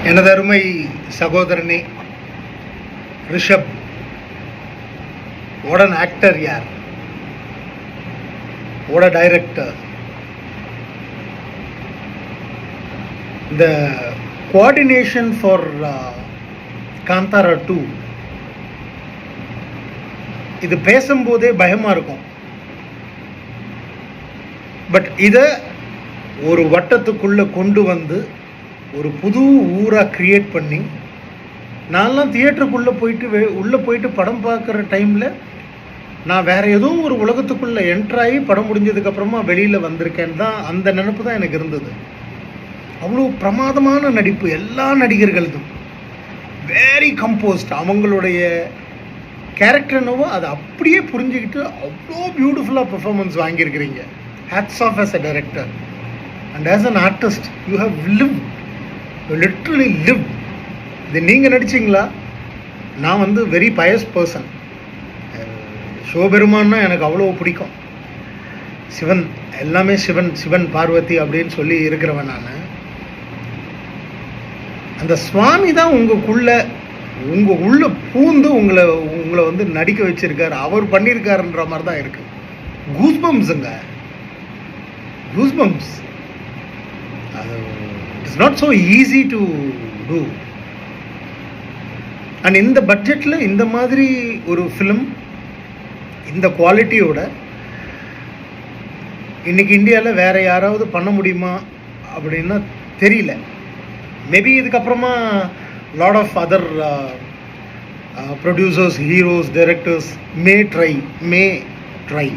எனது அருமை சகோதரனே Rishabh, what an actor yaar, what a director. The coordination for Kantara 2 இது பேசும்போதே பயமாக இருக்கும். பட் இதை ஒரு வட்டத்துக்குள்ளே கொண்டு வந்து ஒரு புது ஊராக க்ரியேட் பண்ணி, நான்லாம் தியேட்டருக்குள்ளே போயிட்டு படம் பார்க்குற டைமில் நான் வேறு ஏதோ ஒரு உலகத்துக்குள்ளே என்ட்ராகி படம் முடிஞ்சதுக்கப்புறமா வெளியில் வந்திருக்கேன்னு தான் அந்த நினப்பு தான் எனக்கு இருந்தது. அவ்வளோ பிரமாதமான நடிப்பு எல்லா நடிகர்களதும், வெரி கம்போஸ்ட். அவங்களுடைய கேரக்டர் என்னவோ அதை அப்படியே புரிஞ்சுக்கிட்டு அவ்வளோ பியூட்டிஃபுல்லாக பெர்ஃபார்மன்ஸ் வாங்கியிருக்கிறீங்க. Hats off as a director and as an artist you have lived, you literally lived. இது நீங்கள் நடிச்சிங்களா? நான் வந்து வெரி பயஸ் பர்சன். சிவபெருமான்னா எனக்கு அவ்வளோ பிடிக்கும். சிவன் எல்லாமே சிவன் பார்வதி அப்படின்னு சொல்லி இருக்கிறவன் நான். அந்த சுவாமி தான் உங்கள் உள்ள பூந்து உங்களை வந்து நடிக்க வச்சிருக்காரு. அவர் பண்ணியிருக்காருன்ற மாதிரி தான் இருக்கு. கூஸ்பம்ஸுங்க, கூஸ்பம்ஸ். அது it's not so easy to do. And இந்த பட்ஜெட்டில் இந்த மாதிரி ஒரு ஃபிலிம் இந்த குவாலிட்டியோட இன்னைக்கு இந்தியாவில் வேற யாராவது பண்ண முடியுமா அப்படின்னா தெரியல. மேபி இதுக்கப்புறமா lot of other producers, heroes, directors may try.